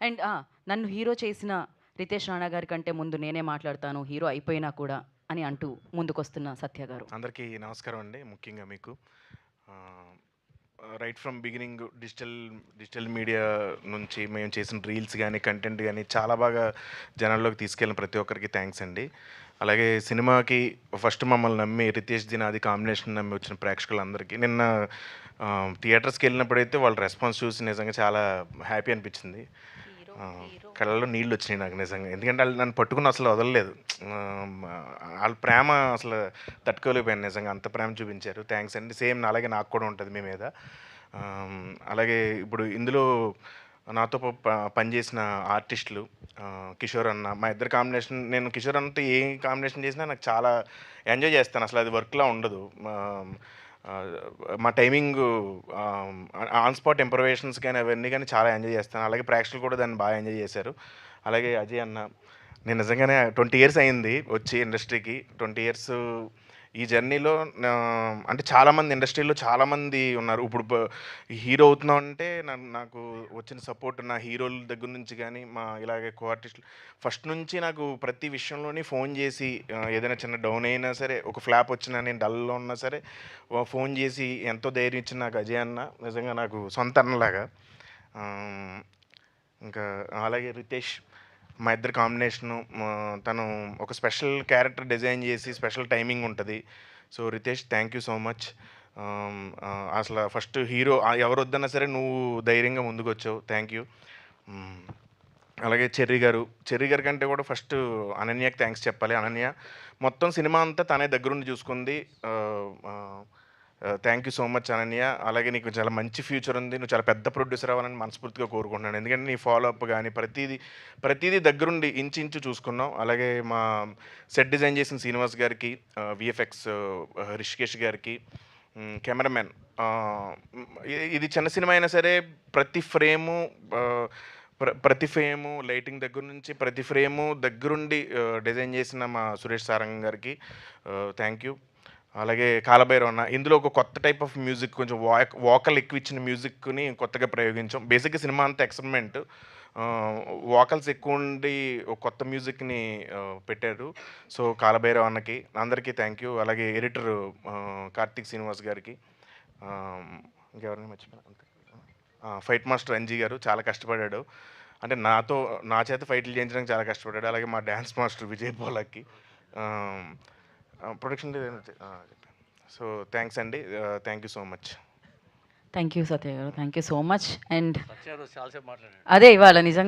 And నన్ను hero చేసిన రితేష్ రాణా గారి కంటే ముందు నేనే మాట్లాడతాను హీరో అయిపోయినా కూడా అని అంటూ ముందుకొస్తున్న సత్య గారు. అందరికీ నమస్కారం అండి. ముఖ్యంగా మీకు right from beginning digital media నుంచి మేము చేసిన రీల్స్ కానీ కంటెంట్ కానీ చాలా బాగా జనాల్లోకి తీసుకెళ్ళిన ప్రతి ఒక్కరికి థ్యాంక్స్ అండి. అలాగే సినిమాకి ఫస్ట్ మమ్మల్ని నమ్మి రితేష్ దినాది కాంబినేషన్ నమ్మి వచ్చిన ప్రేక్షకులందరికీ నిన్న థియేటర్స్కి వెళ్ళినప్పుడైతే వాళ్ళ రెస్పాన్స్ చూసి నిజంగా చాలా హ్యాపీ అనిపించింది. కళ్ళలో నీళ్ళు వచ్చినాయి నాకు నిజంగా. ఎందుకంటే వాళ్ళు నన్ను పట్టుకుని అసలు వదలలేదు. వాళ్ళ ప్రేమ అసలు తట్టుకోలేకపోయాను నిజంగా. అంత ప్రేమ చూపించారు. థ్యాంక్స్ అండి. సేమ్ అలాగే నాకు కూడా ఉంటుంది మీ మీద. అలాగే ఇప్పుడు ఇందులో నాతో పనిచేసిన ఆర్టిస్టులు కిషోర్ అన్న, మా ఇద్దరు కాంబినేషన్, నేను కిషోర్ అన్నతో ఏ కాంబినేషన్ చేసినా నాకు చాలా ఎంజాయ్ చేస్తాను. అసలు అది వర్క్లా ఉండదు. మా టైమింగ్ ఆన్ స్పాట్ ఇంప్రవేషన్స్ కానీ అవన్నీ కానీ చాలా ఎంజాయ్ చేస్తాను. అలాగే ప్రేక్షకులు కూడా దాన్ని బాగా ఎంజాయ్ చేశారు. అలాగే అజయ్ అన్న, నేను నిజంగానే 20 ఇయర్స్ అయింది వచ్చి ఇండస్ట్రీకి. 20 ఇయర్స్ ఈ జర్నీలో అంటే చాలామంది ఇండస్ట్రీలో చాలామంది ఉన్నారు. ఇప్పుడు హీరో అవుతున్నాం అంటే నాకు వచ్చిన సపోర్ట్ నా హీరోల దగ్గర నుంచి కానీ మా ఇలాగే కో ఆర్టిస్టులు ఫస్ట్ నుంచి నాకు ప్రతి విషయంలోని ఫోన్ చేసి ఏదైనా చిన్న డౌన్ అయినా సరే, ఒక ఫ్లాప్ వచ్చినా, నేను డల్లో ఉన్నా సరే ఫోన్ చేసి ఎంతో ధైర్యం ఇచ్చిన నాకు అజయ్ అన్న నిజంగా నాకు సొంత అన్నలాగా. ఇంకా అలాగే రితేష్, మా ఇద్దరు కాంబినేషను, తను ఒక స్పెషల్ క్యారెక్టర్ డిజైన్ చేసి స్పెషల్ టైమింగ్ ఉంటుంది. So Ritesh, thank you so much. అసలు ఫస్ట్ హీరో ఎవరు వద్దన్నా సరే నువ్వు ధైర్యంగా ముందుకు వచ్చావు. Thank you. అలాగే చెర్రీ గారి కంటే కూడా ఫస్ట్ అనన్యకి థ్యాంక్స్ చెప్పాలి. అనన్య మొత్తం సినిమా అంతా తనే దగ్గరుండి చూసుకుంది. Thank you so much Ananya. అలాగే నీకు చాలా మంచి ఫ్యూచర్ ఉంది. నువ్వు చాలా పెద్ద ప్రొడ్యూసర్ అవ్వాలని మనస్ఫూర్తిగా కోరుకుంటున్నాను. ఎందుకంటే నీ ఫాలోఅప్ కానీ ప్రతిదీ దగ్గరుండి ఇంచు చూసుకున్నావు. అలాగే మా సెట్ డిజైన్ చేసిన శ్రీనివాస్ గారికి, విఎఫ్ఎక్స్ రిషికేష్ గారికి, కెమెరామెన్, ఇది చిన్న సినిమా అయినా సరే ప్రతి ఫ్రేము లైటింగ్ దగ్గర నుంచి ప్రతి ఫ్రేము దగ్గరుండి డిజైన్ చేసిన మా సురేష్ సారంగ్ గారికి థ్యాంక్ యూ. అలాగే కాలభైరవ అన్న, ఇందులో ఒక కొత్త టైప్ ఆఫ్ మ్యూజిక్, కొంచెం వాకల్ ఎక్కువ ఇచ్చిన మ్యూజిక్ని కొత్తగా ప్రయోగించాం. బేసిక్గా సినిమా అంతా ఎక్స్పెరిమెంట్, వాకల్స్ ఎక్కువ ఉండి ఒక కొత్త మ్యూజిక్ని పెట్టారు. సో కాలభైరవ అన్నకి అందరికీ థ్యాంక్ యూ. అలాగే ఎడిటర్ కార్తీక్ శ్రీనివాస్ గారికి, ఇంకెవరిని మర్చిపోయాను, ఫైట్ మాస్టర్ అంజీ గారు చాలా కష్టపడ్డాడు. అంటే నా చేత ఫైట్లు చేయించడానికి చాలా కష్టపడ్డాడు. అలాగే మా డ్యాన్స్ మాస్టర్ విజయ్ పోలక్కి, ప్రొడక్షన్ సో థ్యాంక్స్ అండి. Thank you so much. Thank you Satya garu, thank you so much. And చాలాసేపు మాట్లాడారు. అదే ఇవాళ నిజంగా